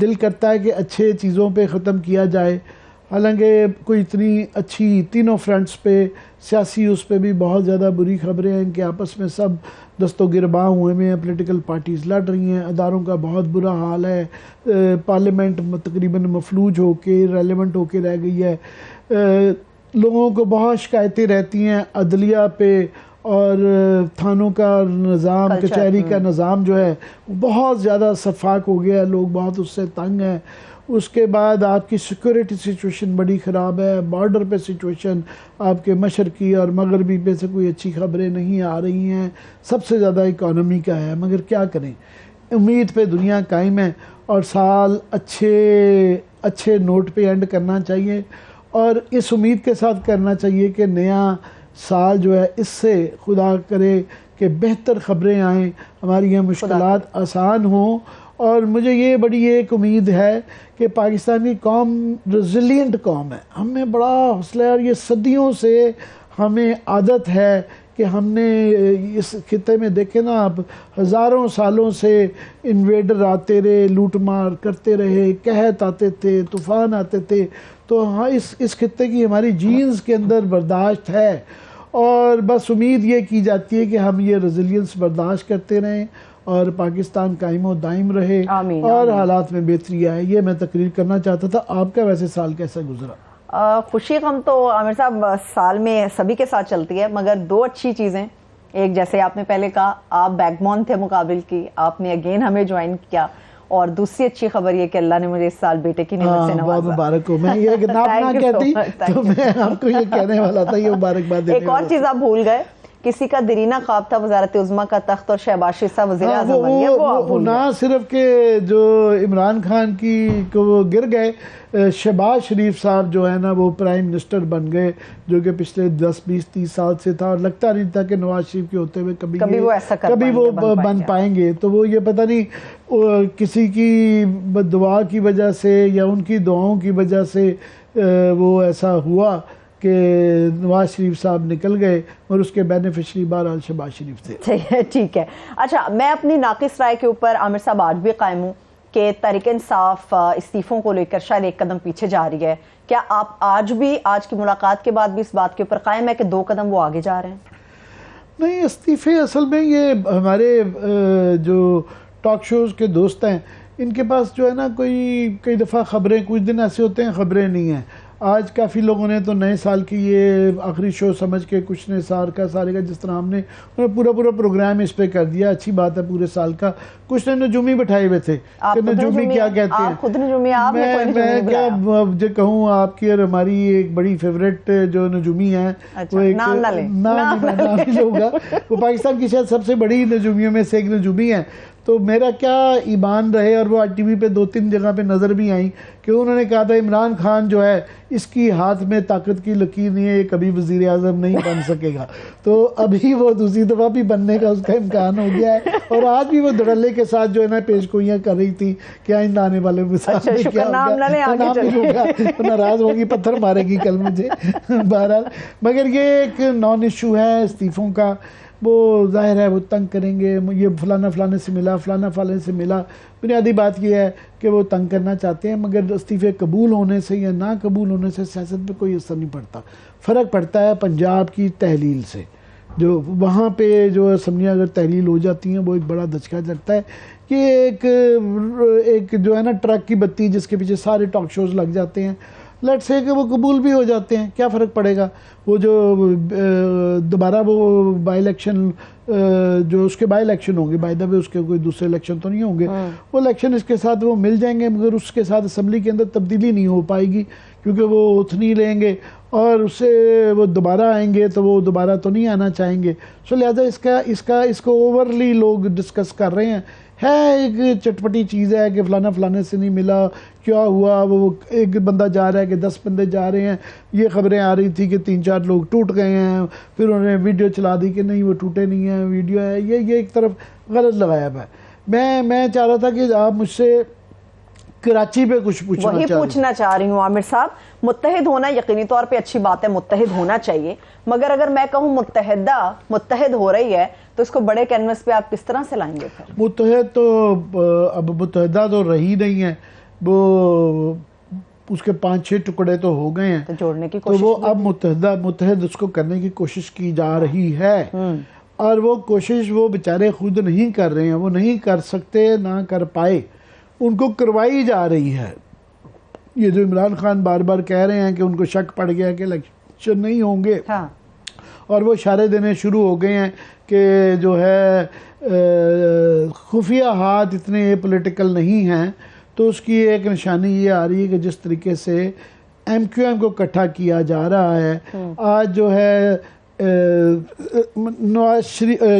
دل کرتا ہے کہ اچھے چیزوں پہ ختم کیا جائے، حالانکہ کوئی اتنی اچھی تینوں فرنٹس پہ سیاسی اس پہ بھی بہت زیادہ بری خبریں ہیں کہ آپس میں سب دست و گرباں ہوئے میں ہیں، پولیٹیکل پارٹیز لڑ رہی ہیں، اداروں کا بہت برا حال ہے، پارلیمنٹ تقریباً مفلوج ہو کے ریلیونٹ ہو کے رہ گئی ہے، لوگوں کو بہت شکایتیں رہتی ہیں عدلیہ پہ، اور تھانوں کا نظام، کچہری کا نظام جو ہے بہت زیادہ شفاف ہو گیا ہے، لوگ بہت اس سے تنگ ہیں۔ اس کے بعد آپ کی سیکورٹی سچویشن بڑی خراب ہے، بارڈر پہ سچویشن آپ کے مشرقی اور مغربی پہ سے کوئی اچھی خبریں نہیں آ رہی ہیں، سب سے زیادہ اکانومی کا ہے، مگر کیا کریں، امید پہ دنیا قائم ہے، اور سال اچھے نوٹ پہ اینڈ کرنا چاہیے، اور اس امید کے ساتھ کرنا چاہیے کہ نیا سال جو ہے اس سے خدا کرے کہ بہتر خبریں آئیں، ہماری یہ مشکلات آسان ہوں، اور مجھے یہ بڑی ایک امید ہے کہ پاکستان کی قوم ریزیلینٹ قوم ہے، ہم میں بڑا حوصلہ ہے، اور یہ صدیوں سے ہمیں عادت ہے کہ ہم نے اس خطے میں دیکھیں نا آپ، ہزاروں سالوں سے انویڈر آتے رہے، لوٹ مار کرتے رہے، قحط آتے تھے، طوفان آتے تھے، تو ہاں اس خطے کی ہماری جینز کے اندر برداشت ہے، اور بس امید یہ کی جاتی ہے کہ ہم یہ ریزیلینس برداشت کرتے رہیں اور پاکستان قائم و دائم رہے، آمین اور آمین۔ حالات میں بہتری آئے۔ یہ میں تقریر کرنا چاہتا تھا۔ آپ کا ویسے سال کیسا گزرا؟ خوشی غم تو عامر صاحب سال میں سبھی کے ساتھ چلتی ہے، مگر دو اچھی چیزیں، ایک جیسے آپ نے پہلے کہا آپ بیک بون تھے مقابل کی، آپ نے اگین ہمیں جوائن کیا، اور دوسری اچھی خبر یہ کہ اللہ نے مجھے اس سال بیٹے کی نعمت سے نوازا۔ بہت مبارک ہو۔ میں یہ نام نہ کہتی تو میں آپ کو یہ کہنے والا تھا، یہ مبارکباد دینے ایک اور چیز آپ بھول گئے، کسی کا دیرینہ خواب تھا وزارت عظمیٰ کا تخت اور شہباز شریف صاحب وزیر اعظم بن گئے، وہ آپ بھول گئے۔ نہ صرف کہ جو عمران خان کی کو وہ گر گئے، شہباز شریف صاحب جو ہے نا وہ پرائم منسٹر بن گئے، جو کہ پچھلے 10 20 30 سال سے تھا، اور لگتا نہیں تھا کہ نواز شریف کے ہوتے ہوئے کبھی وہ بن پائیں گے۔ تو وہ یہ پتہ نہیں کسی کی دعا کی وجہ سے یا ان کی دعاؤں کی وجہ سے وہ ایسا ہوا کہ نواز شریف صاحب نکل گئے، اور اس کے بینیفیشری بہرحال شہباز شریف تھے۔ ٹھیک ہے۔ اچھا، میں اپنی ناقص رائے کے اوپر عامر صاحب آج بھی قائم ہوں کہ تحریک انصاف استعفوں کو لے کر شاید ایک قدم پیچھے جا رہی ہے۔ کیا آپ آج بھی، آج کی ملاقات کے بعد بھی اس بات کے اوپر قائم ہے کہ 2 قدم وہ آگے جا رہے ہیں؟ نہیں، استعفے اصل میں یہ ہمارے جو ٹاک شوز کے دوست ہیں، ان کے پاس جو ہے نا کئی دفعہ خبریں، کچھ دن ایسے ہوتے ہیں خبریں نہیں ہیں۔ آج کافی لوگوں نے تو نئے سال کی یہ آخری شو سمجھ کے کچھ نے سارے کا جس طرح ہم نے پورا پروگرام اس پہ کر دیا، اچھی بات ہے پورے سال کا۔ کچھ نے نجومی بٹھائے ہوئے تھے کہ نجومی کیا کہتے ہیں، آپ خود نجومی، آپ نے کوئی نجومی نہیں بلایا۔ میں جو کہوں آپ کی اور ہماری ایک بڑی فیوریٹ جو نجومی ہیں، وہ ایک نام نہ لیں، نام نہیں لوں گا، وہ پاکستان کی شاید سب سے بڑی نجومیوں میں سے ایک نجومی ہیں۔ تو میرا کیا ایمان رہے، اور وہ ٹی وی پہ 2-3 جگہ پہ نظر بھی آئیں کہ انہوں نے کہا تھا عمران خان جو ہے اس کی ہاتھ میں طاقت کی لکیر نہیں ہے، یہ کبھی وزیر اعظم نہیں بن سکے گا۔ تو ابھی وہ دوسری دفعہ بھی بننے کا اس کا امکان ہو گیا ہے، اور آج بھی وہ دھڑلے کے ساتھ جو ہے نا پیش گوئیاں کر رہی تھی کہ آئندہ آنے والے مسائل میں کیا ہوگا، ناراض ہوگی، پتھر مارے گی کل مجھے۔ بہرحال مگر یہ ایک نان ایشو ہے استعفوں کا، وہ ظاہر ہے وہ تنگ کریں گے، یہ فلانا سے ملا، فلانا سے ملا۔ بنیادی بات یہ ہے کہ وہ تنگ کرنا چاہتے ہیں، مگر استعفے قبول ہونے سے یا نہ قبول ہونے سے سیاست پہ کوئی اثر نہیں پڑتا۔ فرق پڑتا ہے پنجاب کی تحلیل سے، جو وہاں پہ جو اسمبلیاں اگر تحلیل ہو جاتی ہیں وہ ایک بڑا دھچکا جگتا ہے کہ ایک جو ہے نا ٹرک کی بتی جس کے پیچھے سارے ٹاک شوز لگ جاتے ہیں، لیٹ سے کہ وہ قبول بھی ہو جاتے ہیں، کیا فرق پڑے گا؟ وہ جو دوبارہ وہ بائی الیکشن، جو اس کے بائی الیکشن ہوں گے، بائی دا وے اس کے کوئی دوسرے الیکشن تو نہیں ہوں گے، وہ الیکشن اس کے ساتھ وہ مل جائیں گے، مگر اس کے ساتھ اسمبلی کے اندر تبدیلی نہیں ہو پائے گی، کیونکہ وہ اتنی لیں گے، اور اس سے وہ دوبارہ آئیں گے تو وہ دوبارہ تو نہیں آنا چاہیں گے۔ سو لہٰذا اس کو اوورلی لوگ ڈسکس کر رہے ہیں، ایک چٹپٹی چیز ہے کہ فلانے سے نہیں ملا، کیا ہوا، وہ ایک بندہ جا رہا ہے کہ 10 بندے جا رہے ہیں، یہ خبریں آ رہی تھی کہ 3-4 لوگ ٹوٹ گئے ہیں، پھر انہوں نے ویڈیو چلا دی کہ نہیں وہ ٹوٹے نہیں ہیں، ویڈیو ہے، یہ ایک طرف غلط لگایا ہوا ہے۔ میں چاہ رہا تھا کہ آپ مجھ سے کراچی پہ کچھ پوچھنا چاہ رہی ہوں عامر صاحب، متحد ہونا یقینی طور پہ اچھی بات ہے، متحد ہونا چاہیے، مگر اگر میں کہوں متحد ہو رہی ہے تو اس کو بڑے کینوس پہ آپ کس طرح سے لائیں گے پھر؟ متحد تو اب متحدہ تو رہی نہیں ہے، وہ اس کے 5-6 ٹکڑے تو ہو گئے ہیں، تو جوڑنے کی تو کوشش وہ اب متحد اس کو کرنے کی کوشش کی جا رہی ہے، اور وہ کوشش وہ بیچارے خود نہیں کر رہے ہیں، وہ نہیں کر سکتے، نہ کر پائے، ان کو کروائی جا رہی ہے۔ یہ جو عمران خان بار بار کہہ رہے ہیں کہ ان کو شک پڑ گیا کہ الیکشن نہیں ہوں گے، اور وہ اشارے دینے شروع ہو گئے ہیں کہ جو ہے خفیہ ہاتھ اتنے پولیٹیکل نہیں ہیں، تو اس کی ایک نشانی یہ آ رہی ہے کہ جس طریقے سے ایم کیو ایم کو اکٹھا کیا جا رہا ہے، آج جو ہے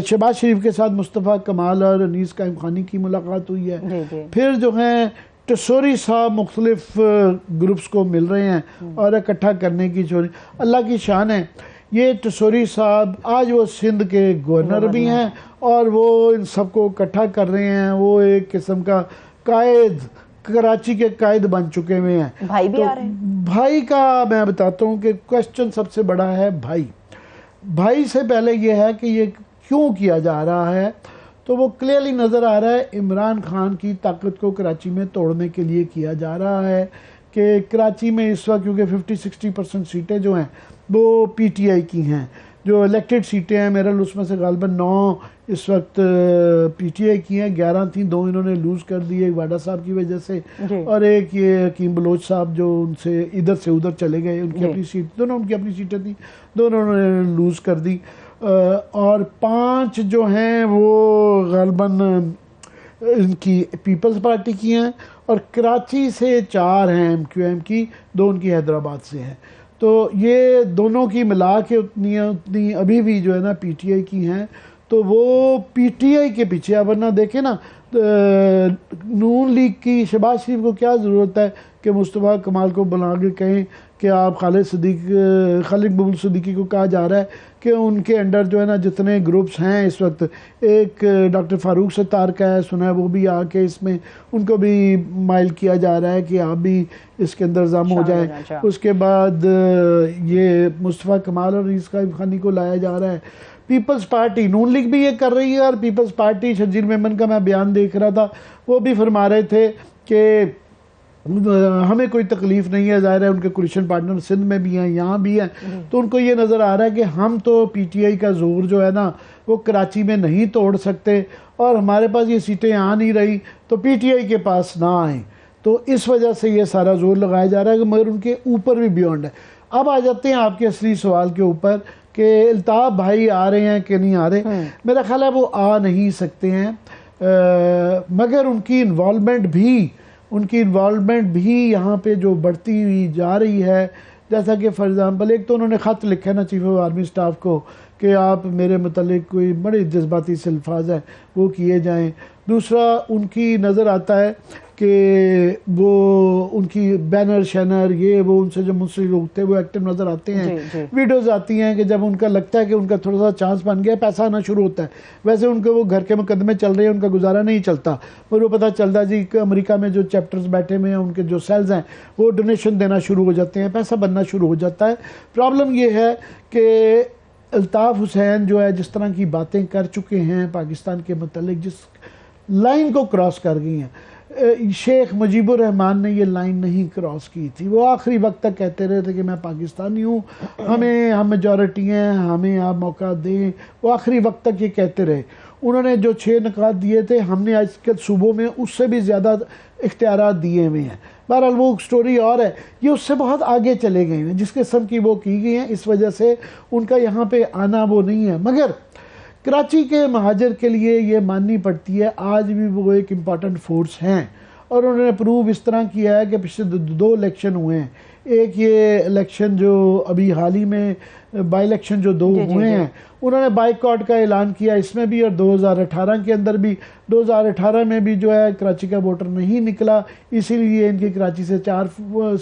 شہباز شریف کے ساتھ مصطفیٰ کمال اور انیس قائم خانی کی ملاقات ہوئی ہے، پھر جو ہیں ٹسوری صاحب مختلف گروپس کو مل رہے ہیں اور اکٹھا کرنے کی چوری، اللہ کی شان ہے۔ یہ ٹسوری صاحب آج وہ سندھ کے گورنر بھی ہیں اور وہ ان سب کو اکٹھا کر رہے ہیں، وہ ایک قسم کا قائد، کراچی کے قائد بن چکے ہوئے ہیں۔ بھائی بھی آ رہے ہیں؟ بھائی کا میں بتاتا ہوں کہ کوشچن سب سے بڑا ہے بھائی سے پہلے یہ ہے کہ یہ کیوں کیا جا رہا ہے، تو وہ کلیئرلی نظر آ رہا ہے عمران خان کی طاقت کو کراچی میں توڑنے کے لیے کیا جا رہا ہے، کہ کراچی میں اس وقت کیونکہ 50-60% سیٹیں جو ہیں وہ پی ٹی آئی کی ہیں، جو الیکٹڈ سیٹیں ہیں میرل اس میں سے غالباً 9 اس وقت پی ٹی آئی کی ہیں، 11 تھیں، 2 انہوں نے لوز کر دی، ایک واڈا صاحب کی وجہ سے، اور ایک یہ حکیم بلوچ صاحب جو ان سے ادھر سے ادھر چلے گئے، ان کی اپنی سیٹ، دونوں ان کی اپنی سیٹیں تھیں، دونوں انہوں نے لوز کر دی، اور 5 جو ہیں وہ غالباً ان کی پیپلز پارٹی کی ہیں، اور کراچی سے 4 ہیں ایم کیو ایم کی، 2 ان کی حیدرآباد سے ہیں، تو یہ دونوں کی ملا کے اتنی ابھی بھی جو ہے نا پی ٹی آئی کی ہیں، تو وہ پی ٹی آئی کے پیچھے، ورنہ دیکھیں نا نون لیگ کی شہباز شریف کو کیا ضرورت ہے کہ مصطفیٰ کمال کو بلا کے کہیں کہ آپ خالد ببول صدیقی کو کہا جا رہا ہے کہ ان کے انڈر جو ہے نا جتنے گروپس ہیں اس وقت، ایک ڈاکٹر فاروق ستار کا ہے سنا ہے، وہ بھی آ کے اس میں ان کو بھی مائل کیا جا رہا ہے کہ آپ بھی اس کے اندر ضم ہو جائیں، اس کے بعد یہ مصطفیٰ کمال اور انیس قائم خانی کو لایا جا رہا ہے۔ پیپلز پارٹی نون لیگ بھی یہ کر رہی ہے، اور پیپلز پارٹی شرجیل میمن کا میں بیان دیکھ رہا تھا، وہ بھی فرما رہے تھے کہ ہمیں کوئی تکلیف نہیں ہے، ظاہر ہے ان کے کولیشن پارٹنر سندھ میں بھی ہیں، یہاں بھی ہیں، تو ان کو یہ نظر آ رہا ہے کہ ہم تو پی ٹی آئی کا زور جو ہے نا وہ کراچی میں نہیں توڑ سکتے، اور ہمارے پاس یہ سیٹیں آ نہیں رہی تو پی ٹی آئی کے پاس نہ آئیں، تو اس وجہ سے یہ سارا زور لگایا جا رہا ہے، مگر ان کے اوپر بھی بیونڈ ہے۔ اب آ جاتے ہیں آپ کے اصلی سوال کے اوپر کہ الطاف بھائی آ رہے ہیں کہ نہیں آ رہے، میرا خیال ہے وہ آ نہیں سکتے ہیں، مگر ان کی انوالومنٹ بھی یہاں پہ جو بڑھتی ہوئی جا رہی ہے، جیسا کہ فار ایگزامپل ایک تو انہوں نے خط لکھا ہے نا چیف آف آرمی سٹاف کو کہ آپ میرے متعلق کوئی بڑے جذباتی سے الفاظ ہیں وہ کیے جائیں، دوسرا ان کی نظر آتا ہے کہ وہ ان کی بینر شینر یہ وہ ان سے جو منسلک لوگ تھے وہ ایکٹیو نظر آتے ہیں، ویڈیوز آتی ہیں کہ جب ان کا لگتا ہے کہ ان کا تھوڑا سا چانس بن گیا، پیسہ آنا شروع ہوتا ہے، ویسے ان کے وہ گھر کے مقدمے چل رہے ہیں، ان کا گزارا نہیں چلتا، اور وہ پتہ چلتا جی کہ امریکہ میں جو چیپٹرز بیٹھے ہوئے ہیں ان کے جو سیلز ہیں وہ ڈونیشن دینا شروع ہو جاتے ہیں، پیسہ بننا شروع ہو جاتا ہے۔ پرابلم یہ ہے کہ الطاف حسین جو ہے جس طرح کی باتیں کر چکے ہیں پاکستان کے متعلق، جس لائن کو کراس کر گئی ہیں، شیخ مجیب الرحمان نے یہ لائن نہیں کراس کی تھی، وہ آخری وقت تک کہتے رہے تھے کہ میں پاکستانی ہوں، ہم میجورٹی ہیں، ہمیں آپ موقع دیں، وہ آخری وقت تک یہ کہتے رہے۔ انہوں نے جو 6 نکات دیے تھے، ہم نے آج کل صوبوں میں اس سے بھی زیادہ اختیارات دیے ہوئے ہیں، بہرحال وہ سٹوری اور ہے، یہ اس سے بہت آگے چلے گئے ہیں، جس قسم کی وہ کی گئی ہیں، اس وجہ سے ان کا یہاں پہ آنا وہ نہیں ہے، مگر کراچی کے مہاجر کے لیے یہ ماننی پڑتی ہے آج بھی وہ ایک امپورٹنٹ فورس ہیں، اور انہوں نے پروو اس طرح کیا ہے کہ پچھلے 2 الیکشن ہوئے ہیں، ایک یہ الیکشن جو ابھی حال ہی میں بائی الیکشن جو 2 ہوئے ہیں انہوں نے بائیکاٹ کا اعلان کیا، اس میں بھی، اور 2018 کے اندر بھی، 2018 میں بھی جو ہے کراچی کا ووٹر نہیں نکلا، اسی لیے ان کی کراچی سے 4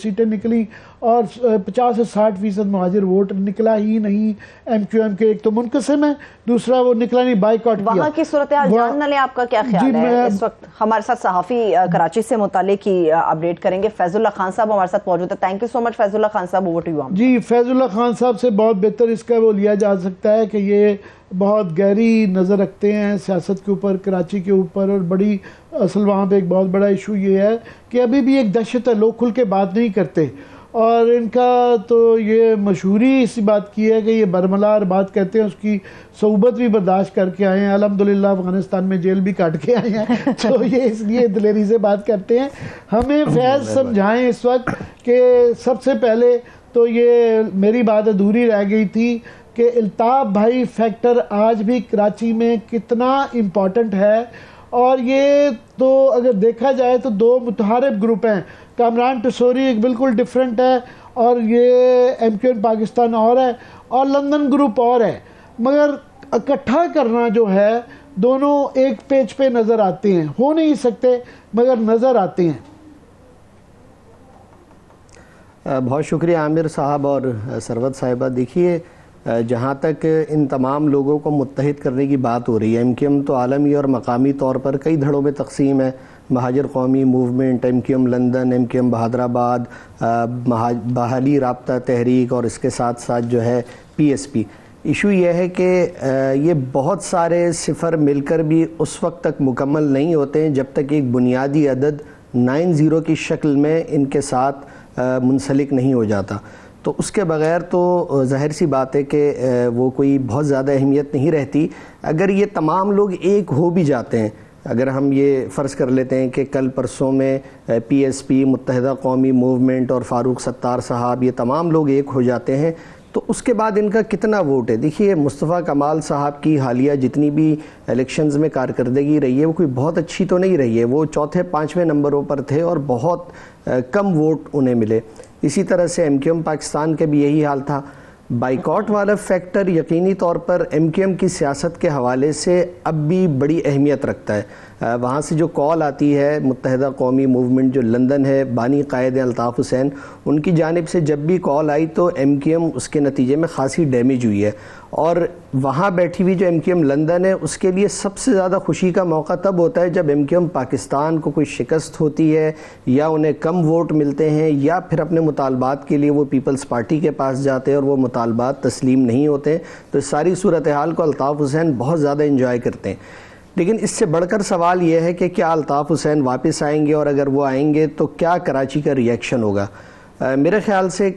سیٹیں نکلی، اور 50 سے 60% مہاجر ووٹ نکلا ہی نہیں ایم کیو ایم کے، ایک تو منقسم ہے، دوسرا وہ نکلا نہیں، بائیکاٹ کیا۔ وہاں کی صورتحال جاننا لیں، آپ کا کیا خیال ہے؟ اس وقت ہمارے ساتھ صحافی کراچی سے متعلق ہی اپڈیٹ کریں گے، فیض اللہ خان صاحب ہمارے ساتھ موجود ہے، تھینک یو سو مچ فیض اللہ خان صاحب, اوور ٹو یو. جی, فیض اللہ خان صاحب سے بہت بہتر اس کا وہ لیا جا سکتا ہے کہ یہ بہت گہری نظر رکھتے ہیں سیاست کے اوپر, کراچی کے اوپر, اور بڑی اصل وہاں پہ ایک بہت بڑا ایشو یہ ہے کہ ابھی بھی ایک دہشت ہے, لوگ کھل کے بات نہیں کرتے, اور ان کا تو یہ مشہوری اسی بات کی ہے کہ یہ برملار بات کہتے ہیں, اس کی صحبت بھی برداشت کر کے آئے ہیں, الحمدللہ افغانستان میں جیل بھی کاٹ کے آئے ہیں, تو یہ اس لیے دلیری سے بات کرتے ہیں. ہمیں فیض سمجھائیں اس وقت کہ سب سے پہلے تو یہ میری بات ادھوری رہ گئی تھی کہ الطاف بھائی فیکٹر آج بھی کراچی میں کتنا امپورٹنٹ ہے, اور یہ تو اگر دیکھا جائے تو دو متحارب گروپ ہیں, کامران ٹسوری ایک بالکل ڈیفرنٹ ہے, اور یہ ایم کیو این پاکستان اور ہے, اور لندن گروپ اور ہے, مگر اکٹھا کرنا جو ہے دونوں ایک پیج پہ نظر آتے ہیں, ہو نہیں سکتے مگر نظر آتے ہیں. بہت شکریہ عامر صاحب اور ثروت صاحبہ. دیکھیے جہاں تک ان تمام لوگوں کو متحد کرنے کی بات ہو رہی ہے, ایم کیو ایم تو عالمی اور مقامی طور پر کئی دھڑوں میں تقسیم ہے. Muhajir Qaumi movement, M Q M London, M Q M Bahadurabad, بحالی رابطہ تحریک, اور اس کے ساتھ ساتھ جو ہے پی ایس پی. ایشو یہ ہے کہ یہ بہت سارے صفر مل کر بھی اس وقت تک مکمل نہیں ہوتے ہیں جب تک ایک بنیادی عدد 90 کی شکل میں ان کے ساتھ منسلک نہیں ہو جاتا. تو اس کے بغیر تو ظاہر سی بات ہے کہ وہ کوئی بہت زیادہ اہمیت نہیں رہتی. اگر یہ تمام لوگ ایک ہو بھی جاتے ہیں, اگر ہم یہ فرض کر لیتے ہیں کہ کل پرسوں میں پی ایس پی, متحدہ قومی موومنٹ اور فاروق ستار صاحب یہ تمام لوگ ایک ہو جاتے ہیں, تو اس کے بعد ان کا کتنا ووٹ ہے. دیکھیے مصطفیٰ کمال صاحب کی حالیہ جتنی بھی الیکشنز میں کارکردگی رہی ہے وہ کوئی بہت اچھی تو نہیں رہی ہے, وہ چوتھے پانچویں نمبروں پر تھے اور بہت کم ووٹ انہیں ملے. اسی طرح سے ایم کیو ایم پاکستان کے بھی یہی حال تھا. بائیکاٹ والا فیکٹر یقینی طور پر ایم کیو ایم کی سیاست کے حوالے سے اب بھی بڑی اہمیت رکھتا ہے. وہاں سے جو کال آتی ہے متحدہ قومی موومنٹ جو لندن ہے, بانی قائد الطاف حسین, ان کی جانب سے جب بھی کال آئی تو ایم کیو ایم اس کے نتیجے میں خاصی ڈیمیج ہوئی ہے, اور وہاں بیٹھی ہوئی جو ایم کیو ایم لندن ہے اس کے لیے سب سے زیادہ خوشی کا موقع تب ہوتا ہے جب ایم کیو ایم پاکستان کو کوئی شکست ہوتی ہے, یا انہیں کم ووٹ ملتے ہیں, یا پھر اپنے مطالبات کے لیے وہ پیپلز پارٹی کے پاس جاتے ہیں اور وہ مطالبات تسلیم نہیں ہوتے. تو اس ساری صورتحال کو الطاف حسین بہت زیادہ انجوائے کرتے ہیں. لیکن اس سے بڑھ کر سوال یہ ہے کہ کیا الطاف حسین واپس آئیں گے, اور اگر وہ آئیں گے تو کیا کراچی کا ریئیکشن ہوگا. میرے خیال سے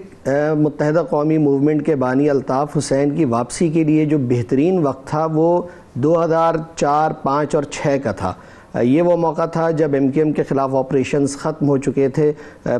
متحدہ قومی موومنٹ کے بانی الطاف حسین کی واپسی کے لیے جو بہترین وقت تھا وہ 2004, 5 اور 6 کا تھا. یہ وہ موقع تھا جب ایم کیو ایم کے خلاف آپریشنز ختم ہو چکے تھے,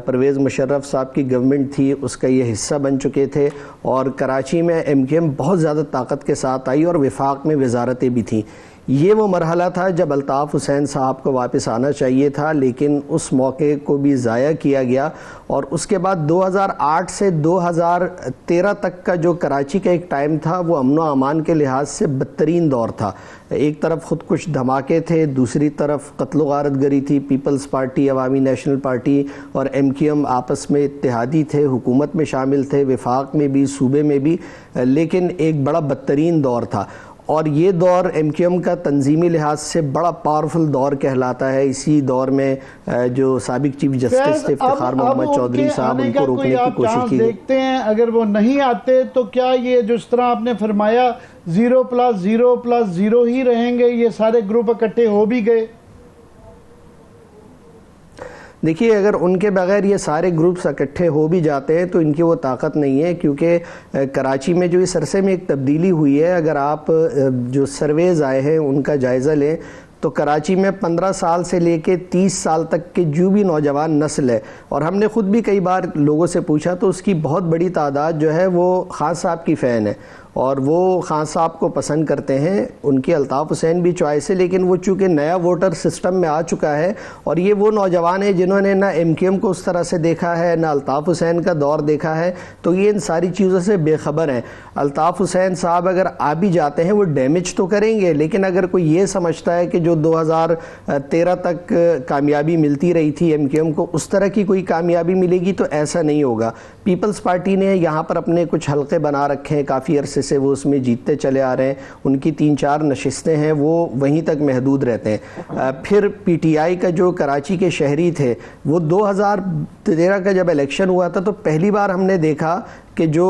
پرویز مشرف صاحب کی گورنمنٹ تھی, اس کا یہ حصہ بن چکے تھے, اور کراچی میں ایم کیو ایم بہت زیادہ طاقت کے ساتھ آئی اور وفاق میں وزارتیں بھی تھیں. یہ وہ مرحلہ تھا جب الطاف حسین صاحب کو واپس آنا چاہیے تھا, لیکن اس موقع کو بھی ضائع کیا گیا. اور اس کے بعد 2008 سے 2013 تک کا جو کراچی کا ایک ٹائم تھا وہ امن و امان کے لحاظ سے بدترین دور تھا. ایک طرف خودکش دھماکے تھے, دوسری طرف قتل و غارت گری تھی. پیپلز پارٹی, عوامی نیشنل پارٹی اور ایم کیو ایم آپس میں اتحادی تھے, حکومت میں شامل تھے, وفاق میں بھی, صوبے میں بھی, لیکن ایک بڑا بدترین دور تھا. اور یہ دور ایم کیو ایم کا تنظیمی لحاظ سے بڑا پاورفل دور کہلاتا ہے. اسی دور میں جو سابق چیف جسٹس تھے افتخار محمد چودھری صاحب, ان کو روکنے کی کوشش کی. دیکھتے ہیں اگر وہ نہیں آتے تو کیا یہ جس طرح آپ نے فرمایا 0+0+0 ہی رہیں گے, یہ سارے گروپ اکٹھے ہو بھی گئے؟ دیکھیے اگر ان کے بغیر یہ سارے گروپس اکٹھے ہو بھی جاتے ہیں تو ان کی وہ طاقت نہیں ہے, کیونکہ کراچی میں جو اس عرصے میں ایک تبدیلی ہوئی ہے, اگر آپ جو سرویز آئے ہیں ان کا جائزہ لیں تو کراچی میں 15 سال سے لے کے 30 سال تک کے جو بھی نوجوان نسل ہے, اور ہم نے خود بھی کئی بار لوگوں سے پوچھا تو اس کی بہت بڑی تعداد جو ہے وہ خان صاحب کی فین ہے, اور وہ خان صاحب کو پسند کرتے ہیں. ان کی الطاف حسین بھی چوائس ہے, لیکن وہ چونکہ نیا ووٹر سسٹم میں آ چکا ہے, اور یہ وہ نوجوان ہیں جنہوں نے نہ ایم کیو ایم کو اس طرح سے دیکھا ہے, نہ الطاف حسین کا دور دیکھا ہے, تو یہ ان ساری چیزوں سے بے خبر ہیں. الطاف حسین صاحب اگر آ بھی جاتے ہیں وہ ڈیمیج تو کریں گے, لیکن اگر کوئی یہ سمجھتا ہے کہ جو 2013 تک کامیابی ملتی رہی تھی ایم کیو ایم کو, اس طرح کی کوئی کامیابی ملے گی, تو ایسا نہیں ہوگا. پیپلز پارٹی نے یہاں پر اپنے کچھ حلقے بنا رکھے ہیں کافی عرصے سے وہ اس میں جیتتے چلے آ رہے ہیں. ان کی 3-4 نشستیں ہیں وہ وہیں تک محدود رہتے ہیں. پھر پی ٹی آئی کا جو کراچی کے شہری تھے وہ 2013 کا جب الیکشن ہوا تھا تو پہلی بار ہم نے دیکھا کہ جو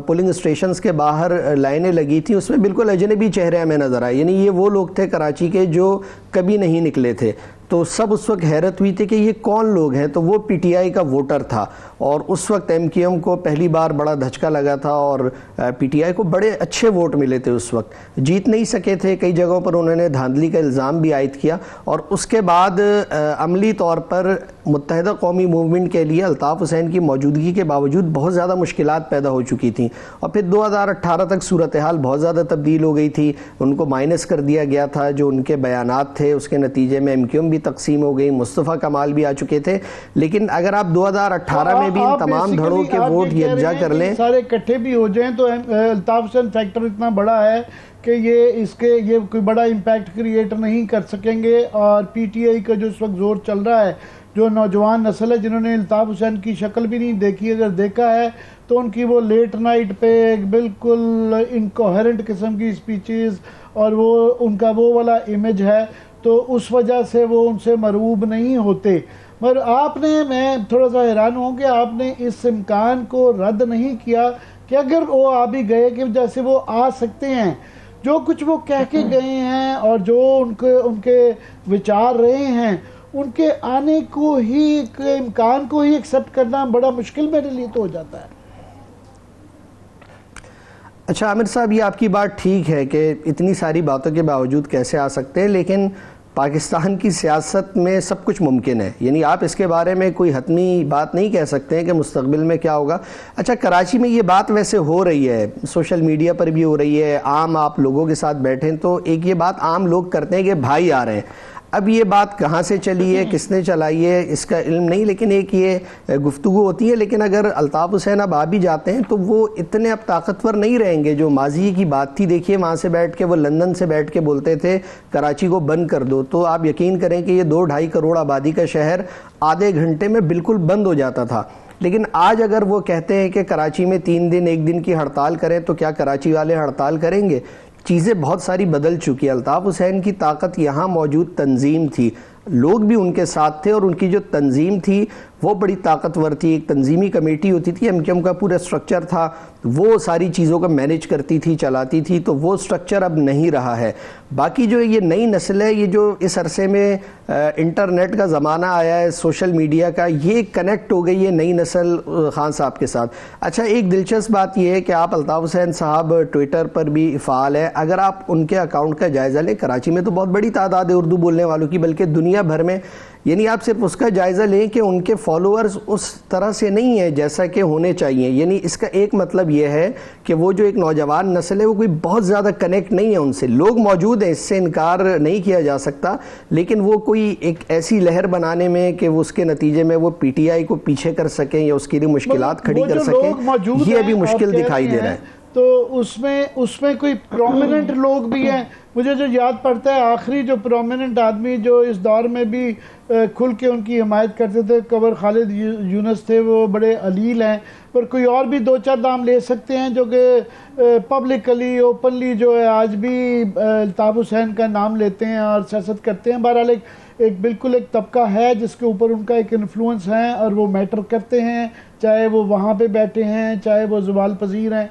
پولنگ اسٹیشنز کے باہر لائنیں لگی تھیں اس میں بالکل اجنبی چہرے ہمیں نظر آئے. یعنی یہ وہ لوگ تھے کراچی کے جو کبھی نہیں نکلے تھے. تو سب اس وقت حیرت ہوئی تھی کہ یہ کون لوگ ہیں. تو وہ پی ٹی آئی کا ووٹر تھا اور اس وقت ایم کیو ایم کو پہلی بار بڑا دھچکا لگا تھا اور پی ٹی آئی کو بڑے اچھے ووٹ ملے تھے. اس وقت جیت نہیں سکے تھے, کئی جگہوں پر انہوں نے دھاندلی کا الزام بھی عائد کیا. اور اس کے بعد عملی طور پر متحدہ قومی موومنٹ کے لیے الطاف حسین کی موجودگی کے باوجود بہت زیادہ مشکلات پیدا ہو چکی تھیں. اور پھر 2018 تک صورتحال بہت زیادہ تبدیل ہو گئی تھی. ان کو مائنس کر دیا گیا تھا جو ان کے بیانات تھے. اس کے نتیجے میں ایم کیو ایم بھی تقسیم ہو گئی, مصطفیٰ کمال بھی آ چکے تھے. لیکن اگر آپ 2018 میں بھی ان تمام دھڑوں کے ووٹ یکجا کر لیں, سارے اکٹھے بھی ہو جائیں, تو الطاف حسین فیکٹر اتنا بڑا ہے کہ یہ کوئی بڑا امپیکٹ کریٹ نہیں کر سکیں گے. اور پی ٹی آئی کا جو اس وقت زور چل رہا ہے, جو نوجوان نسل ہے جنہوں نے الطاف حسین کی شکل بھی نہیں دیکھی, اگر دیکھا ہے تو ان کی وہ لیٹ نائٹ پہ بالکل انکوہرنٹ قسم کی سپیچز اور وہ ان کا وہ والا امیج ہے, تو اس وجہ سے وہ ان سے مرعوب نہیں ہوتے. مگر آپ نے, میں تھوڑا سا حیران ہوں کہ آپ نے اس امکان کو رد نہیں کیا کہ اگر وہ آ بھی گئے کہ جیسے وہ آ سکتے ہیں, جو کچھ وہ کہہ کے گئے ہیں اور جو ان کے وچار رہے ہیں, ان کے آنے کو ہی, امکان کو ہی ایکسیپٹ کرنا بڑا مشکل میرے لیے تو ہو جاتا ہے. اچھا عامر صاحب, یہ آپ کی بات ٹھیک ہے کہ اتنی ساری باتوں کے باوجود کیسے آ سکتے ہیں, لیکن پاکستان کی سیاست میں سب کچھ ممکن ہے. یعنی آپ اس کے بارے میں کوئی حتمی بات نہیں کہہ سکتے ہیں کہ مستقبل میں کیا ہوگا. اچھا کراچی میں یہ بات ویسے ہو رہی ہے, سوشل میڈیا پر بھی ہو رہی ہے, عام آپ لوگوں کے ساتھ بیٹھیں تو ایک یہ بات عام لوگ کرتے ہیں کہ بھائی آ رہے ہیں. اب یہ بات کہاں سے چلی ہے, کس نے چلائی ہے, اس کا علم نہیں, لیکن ایک یہ گفتگو ہوتی ہے. لیکن اگر الطاف حسین اب آ بھی جاتے ہیں تو وہ اتنے اب طاقتور نہیں رہیں گے. جو ماضی کی بات تھی, دیکھیے وہاں سے بیٹھ کے وہ لندن سے بیٹھ کے بولتے تھے کراچی کو بند کر دو, تو آپ یقین کریں کہ یہ 2-2.5 کروڑ آبادی کا شہر آدھے گھنٹے میں بالکل بند ہو جاتا تھا. لیکن آج اگر وہ کہتے ہیں کہ کراچی میں 3 دن 1 دن کی ہڑتال کریں, تو کیا کراچی والے ہڑتال کریں گے؟ چیزیں بہت ساری بدل چکی ہیں. الطاف حسین کی طاقت یہاں موجود تنظیم تھی, لوگ بھی ان کے ساتھ تھے, اور ان کی جو تنظیم تھی وہ بڑی طاقتور تھی. ایک تنظیمی کمیٹی ہوتی تھی, ایم کیو ایم کا پورا سٹرکچر تھا, وہ ساری چیزوں کو مینیج کرتی تھی, چلاتی تھی. تو وہ سٹرکچر اب نہیں رہا ہے. باقی جو یہ نئی نسل ہے, یہ جو اس عرصے میں انٹرنیٹ کا زمانہ آیا ہے, سوشل میڈیا کا, یہ کنیکٹ ہو گئی ہے نئی نسل خان صاحب کے ساتھ. اچھا ایک دلچسپ بات یہ ہے کہ آپ الطاف حسین صاحب ٹویٹر پر بھی فعال ہیں. اگر آپ ان کے اکاؤنٹ کا جائزہ لیں, کراچی میں تو بہت بڑی تعداد ہے اردو بولنے والوں کی, بلکہ دنیا بھر میں, یعنی آپ صرف اس کا جائزہ لیں کہ ان کے فالوورز اس طرح سے نہیں ہیں جیسا کہ ہونے چاہیے. یعنی اس کا ایک مطلب یہ ہے کہ وہ جو ایک نوجوان نسل ہے وہ کوئی بہت زیادہ کنیکٹ نہیں ہے ان سے. لوگ موجود ہیں, اس سے انکار نہیں کیا جا سکتا, لیکن وہ کوئی ایک ایسی لہر بنانے میں کہ وہ اس کے نتیجے میں وہ پی ٹی آئی کو پیچھے کر سکیں یا اس کے لیے مشکلات کھڑی کر سکیں, یہ ابھی مشکل دکھائی دے رہا ہے. تو اس میں کوئی پرومیننٹ لوگ بھی ہیں. مجھے جو یاد پڑتا ہے, آخری جو پرومیننٹ آدمی جو اس دور میں بھی کھل کے ان کی حمایت کرتے تھے, قبر خالد یونس تھے, وہ بڑے علیل ہیں. پر کوئی اور بھی 2-4 نام لے سکتے ہیں جو کہ پبلکلی اوپنلی جو ہے آج بھی الطاف حسین کا نام لیتے ہیں اور سیاست کرتے ہیں. بہرحال ایک بالکل ایک طبقہ ہے جس کے اوپر ان کا ایک انفلوئنس ہے اور وہ میٹر کرتے ہیں, چاہے وہ وہاں پہ بیٹھے ہیں, چاہے وہ زوال پذیر ہیں.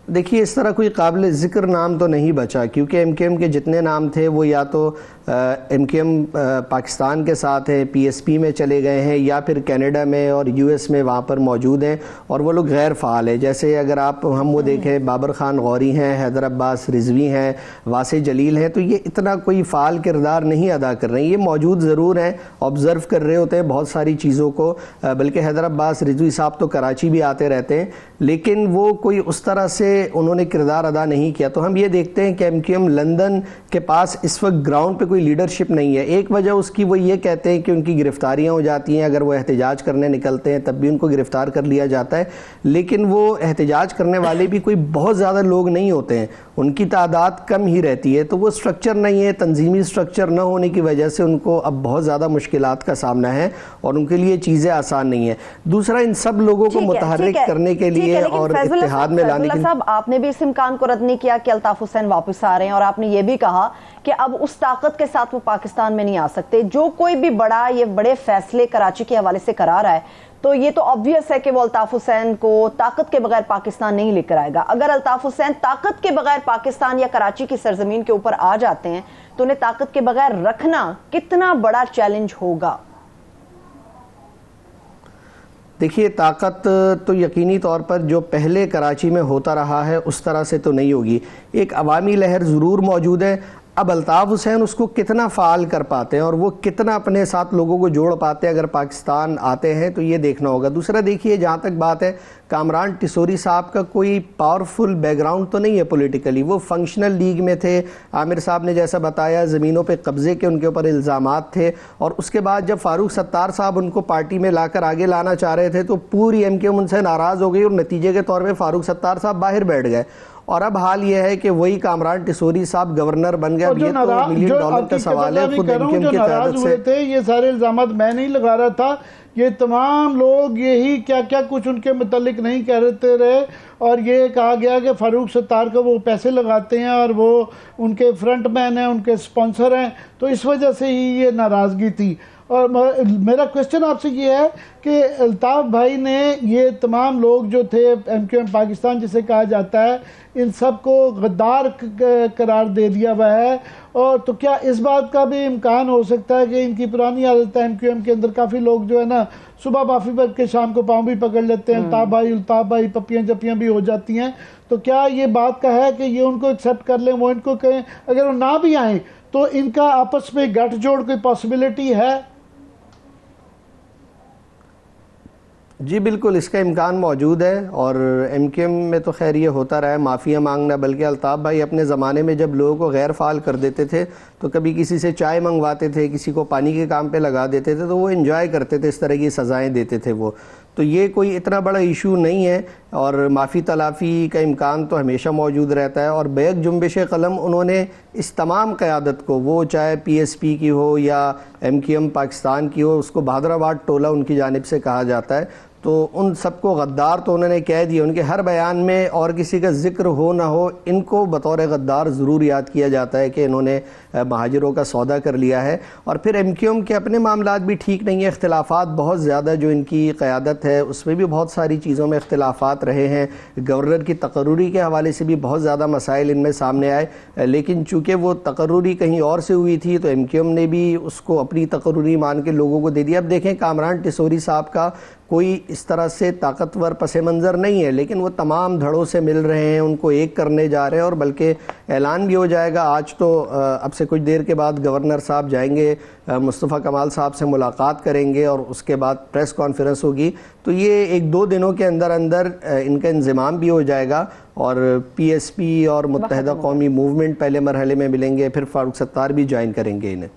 دیکھیے اس طرح کوئی قابل ذکر نام تو نہیں بچا, کیونکہ ایم کیو ایم کے جتنے نام تھے وہ یا تو ایم کیو ایم پاکستان کے ساتھ ہیں, پی ایس پی میں چلے گئے ہیں, یا پھر کینیڈا میں اور یو ایس میں وہاں پر موجود ہیں, اور وہ لوگ غیر فعال ہیں. جیسے اگر آپ ہم وہ دیکھیں, بابر خان غوری ہیں, حیدر عباس رضوی ہیں, واسع جلیل ہیں, تو یہ اتنا کوئی فعال کردار نہیں ادا کر رہے ہیں. یہ موجود ضرور ہیں, آبزرو کر رہے ہوتے ہیں بہت ساری چیزوں کو, بلکہ حیدر عباس رضوی صاحب تو کراچی بھی آتے رہتے ہیں, لیکن وہ کوئی اس طرح سے انہوں نے کردار ادا نہیں کیا. تو ہم یہ دیکھتے ہیں کہ ایم کیو ایم لندن کے پاس اس وقت گراؤنڈ پہ کوئی لیڈرشپ نہیں ہے. ایک وجہ اس کی وہ یہ کہتے ہیں کہ ان کی گرفتاریاں ہو جاتی ہیں, اگر وہ احتجاج کرنے نکلتے ہیں تب بھی ان کو گرفتار کر لیا جاتا ہے, لیکن وہ احتجاج کرنے والے بھی کوئی بہت زیادہ لوگ نہیں ہوتے ہیں, ان کی تعداد کم ہی رہتی ہے. تو وہ سٹرکچر نہیں ہے, تنظیمی سٹرکچر نہ ہونے کی وجہ سے ان کو اب بہت زیادہ مشکلات کا سامنا ہے اور ان کے لیے چیزیں آسان نہیں ہیں. دوسرا, ان سب لوگوں کو متحرک کرنے کے لیے اور اتحاد میں لانے کے لیے آپ نے بھی اس امکان کو رد نہیں کیا کہ الطاف حسین واپس آ رہے ہیں, اور آپ نے یہ بھی کہا کہ اب اس طاقت کے ساتھ وہ پاکستان میں نہیں آ سکتے. جو کوئی بھی یہ بڑے فیصلے کراچی کے حوالے سے کرا رہا ہے, تو یہ تو obvious ہے کہ وہ الطاف حسین کو طاقت کے بغیر پاکستان نہیں لے کر آئے گا. اگر الطاف حسین طاقت کے بغیر پاکستان یا کراچی کی سرزمین کے اوپر آ جاتے ہیں تو انہیں طاقت کے بغیر رکھنا کتنا بڑا چیلنج ہوگا؟ دیکھیے, طاقت تو یقینی طور پر جو پہلے کراچی میں ہوتا رہا ہے اس طرح سے تو نہیں ہوگی. ایک عوامی لہر ضرور موجود ہے. اب الطاف حسین اس کو کتنا فعال کر پاتے ہیں اور وہ کتنا اپنے ساتھ لوگوں کو جوڑ پاتے ہیں اگر پاکستان آتے ہیں, تو یہ دیکھنا ہوگا. دوسرا دیکھیے, جہاں تک بات ہے, کامران ٹسوری صاحب کا کوئی پاورفل بیک گراؤنڈ تو نہیں ہے پولیٹیکلی. وہ فنکشنل لیگ میں تھے. عامر صاحب نے جیسا بتایا, زمینوں پہ قبضے کے ان کے اوپر الزامات تھے, اور اس کے بعد جب فاروق ستار صاحب ان کو پارٹی میں لا کر آگے لانا چاہ رہے تھے تو پوری ایم کیو ایم ان سے ناراض ہو گئی اور نتیجے کے طور پہ فاروق ستار صاحب باہر بیٹھ گئے. اور اب حال یہ ہے کہ وہی کامران ٹسوری صاحب گورنر بن گئے. اب یہ تو $1 ملین کا سوال ہے. خود ایم کیو ایم کی قیادت سے یہ سارے الزامات میں نہیں لگا رہا تھا, یہ تمام لوگ یہی کیا کیا کچھ ان کے متعلق نہیں کہتے رہے, اور یہ کہا گیا کہ فاروق ستار کو وہ پیسے لگاتے ہیں اور وہ ان کے فرنٹ مین ہیں, ان کے سپانسر ہیں, تو اس وجہ سے ہی یہ ناراضگی تھی. اور میرا کوشچن آپ سے یہ ہے کہ الطاف بھائی نے یہ تمام لوگ جو تھے ایم کیو ایم پاکستان جسے کہا جاتا ہے, ان سب کو غدار قرار دے دیا ہوا ہے, اور تو کیا اس بات کا بھی امکان ہو سکتا ہے کہ ان کی پرانی عادت ہے ایم کیو ایم کے اندر, کافی لوگ جو ہے نا صبح معافی پر کے شام کو پاؤں بھی پکڑ لیتے ہیں, الطاف بھائی پپیاں جپیاں بھی ہو جاتی ہیں, تو کیا یہ بات کا ہے کہ یہ ان کو ایکسیپٹ کر لیں, وہ ان کو کہیں اگر وہ نہ بھی آئیں تو ان کا آپس میں گٹھ جوڑ کوئی پاسبلٹی ہے؟ جی بالکل, اس کا امکان موجود ہے. اور ایم کیو ایم میں تو خیر یہ ہوتا رہا ہے معافیاں مانگنا, بلکہ الطاف بھائی اپنے زمانے میں جب لوگوں کو غیر فعال کر دیتے تھے تو کبھی کسی سے چائے منگواتے تھے, کسی کو پانی کے کام پہ لگا دیتے تھے, تو وہ انجوائے کرتے تھے, اس طرح کی سزائیں دیتے تھے وہ. تو یہ کوئی اتنا بڑا ایشو نہیں ہے, اور معافی تلافی کا امکان تو ہمیشہ موجود رہتا ہے. اور بیک جنبش قلم انہوں نے اس تمام قیادت کو, وہ چاہے پی ایس پی کی ہو یا ایم کیو ایم پاکستان کی ہو, اس کو بہادر آباد ٹولہ ان کی جانب سے کہا جاتا ہے, تو ان سب کو غدار تو انہوں نے کہہ دیا. ان کے ہر بیان میں اور کسی کا ذکر ہو نہ ہو, ان کو بطور غدار ضرور یاد کیا جاتا ہے کہ انہوں نے مہاجروں کا سودا کر لیا ہے. اور پھر ایم کیو ایم کے اپنے معاملات بھی ٹھیک نہیں ہیں, اختلافات بہت زیادہ, جو ان کی قیادت ہے اس میں بھی بہت ساری چیزوں میں اختلافات رہے ہیں. گورنر کی تقرری کے حوالے سے بھی بہت زیادہ مسائل ان میں سامنے آئے, لیکن چونکہ وہ تقرری کہیں اور سے ہوئی تھی تو ایم کیو ایم نے بھی اس کو اپنی تقرری مان کے لوگوں کو دے دیا. اب دیکھیں, کامران ٹسوری صاحب کا کوئی اس طرح سے طاقتور پس منظر نہیں ہے, لیکن وہ تمام دھڑوں سے مل رہے ہیں, ان کو ایک کرنے جا رہے ہیں, اور بلکہ اعلان بھی ہو جائے گا آج. تو اب سے کچھ دیر کے بعد گورنر صاحب جائیں گے, مصطفیٰ کمال صاحب سے ملاقات کریں گے, اور اس کے بعد پریس کانفرنس ہوگی. تو یہ 1-2 دنوں کے اندر اندر ان کا انضمام بھی ہو جائے گا, اور پی ایس پی اور متحدہ قومی موومنٹ پہلے مرحلے میں ملیں گے, پھر فاروق ستار بھی جوائن کریں گے انہیں.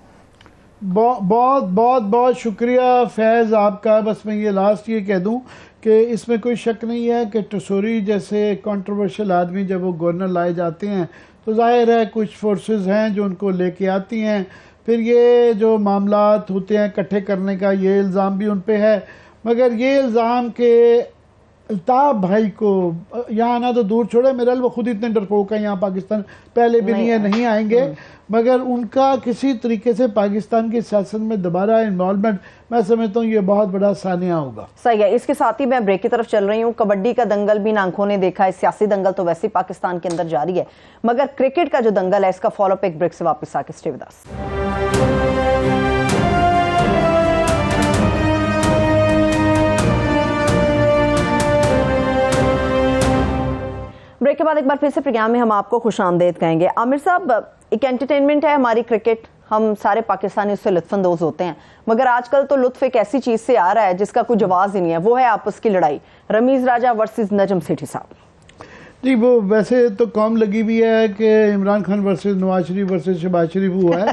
بہت بہت بہت شکریہ فیض آپ کا. بس میں یہ لاسٹ یہ کہہ دوں کہ اس میں کوئی شک نہیں ہے کہ ٹسوری جیسے کنٹروورشل آدمی جب وہ گورنر لائے جاتے ہیں تو ظاہر ہے کچھ فورسز ہیں جو ان کو لے کے آتی ہیں, پھر یہ جو معاملات ہوتے ہیں اکٹھے کرنے کا, یہ الزام بھی ان پہ ہے. مگر یہ الزام کہ الطاف بھائی کو یہاں آنا تو دور چھوڑے, میرا وہ خود اتنے ڈرپوک ہیں, یہاں پاکستان پہلے بھی نہیں آئیں گے, مگر ان کا کسی طریقے سے پاکستان کی سیاست میں دوبارہ انوالومنٹ, میں سمجھتا ہوں یہ بہت بڑا سانحہ ہوگا. صحیح ہے. اس کے ساتھ ہی میں بریک کی طرف چل رہی ہوں. کبڈی کا دنگل بھی آنکھوں نے دیکھا ہے, سیاسی دنگل تو ویسے پاکستان کے اندر جاری ہے, مگر کرکٹ کا جو دنگل ہے اس کا فالو اپ ایک بریک سے واپس آ کے اسٹے ود اس. بریک کے بعد ایک بار پھر سے پروگرام میں ہم آپ کو خوش آمدید کہیں گے. عامر صاحب, ایک انٹرٹینمنٹ ہے ہماری کرکٹ, ہم سارے پاکستانی اس سے لطف اندوز ہوتے ہیں, مگر آج کل تو لطف ایک ایسی چیز سے آ رہا ہے جس کا کوئی جواز ہی نہیں ہے, وہ ہے آپس کی لڑائی, رمیز راجہ ورسز نجم سیٹھی صاحب. جی وہ ویسے تو قوم لگی ہوئی ہے کہ عمران خان ورسز نواز شریف ورسز شہباز شریف ہوا ہے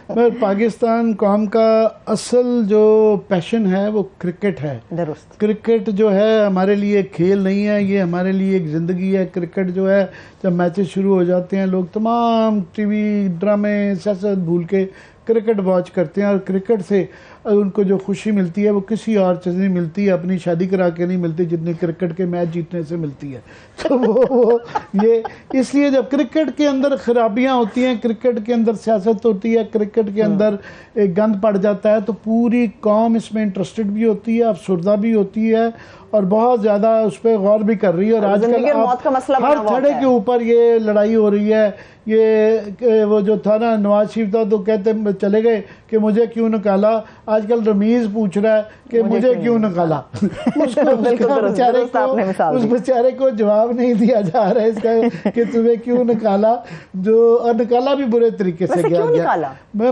مگر پاکستان قوم کا اصل جو پیشن ہے وہ کرکٹ ہے. درست. کرکٹ جو ہے ہمارے لیے ایک کھیل نہیں ہے, یہ ہمارے لیے ایک زندگی ہے. کرکٹ جو ہے جب میچز شروع ہو جاتے ہیں لوگ تمام ٹی وی ڈرامے سیاست بھول کے کرکٹ واچ کرتے ہیں, اور کرکٹ سے ان کو جو خوشی ملتی ہے وہ کسی اور چیز نہیں ملتی, اپنی شادی کرا کے نہیں ملتی جتنی کرکٹ کے میچ جیتنے سے ملتی ہے. تو وہ یہ اس لیے جب کرکٹ کے اندر خرابیاں ہوتی ہیں, کرکٹ کے اندر سیاست ہوتی ہے, کرکٹ کے اندر ایک گند پڑ جاتا ہے, تو پوری قوم اس میں انٹرسٹڈ بھی ہوتی ہے, افسردہ بھی ہوتی ہے, اور بہت زیادہ اس پہ غور بھی کر رہی ہے. اور آج کل ہر تھڑے کے اوپر یہ لڑائی ہو رہی ہے. یہ وہ جو تھا نا نواز شریف تھا تو کہتے چلے گئے کہ مجھے کیوں نکالا, آج کل رمیز پوچھ رہا ہے کہ مجھے کیوں نکالا. اس بیچارے کو جواب نہیں دیا جا رہا ہے اس کا کہ تمہیں کیوں نکالا, اور نکالا بھی برے طریقے سے گیا. میں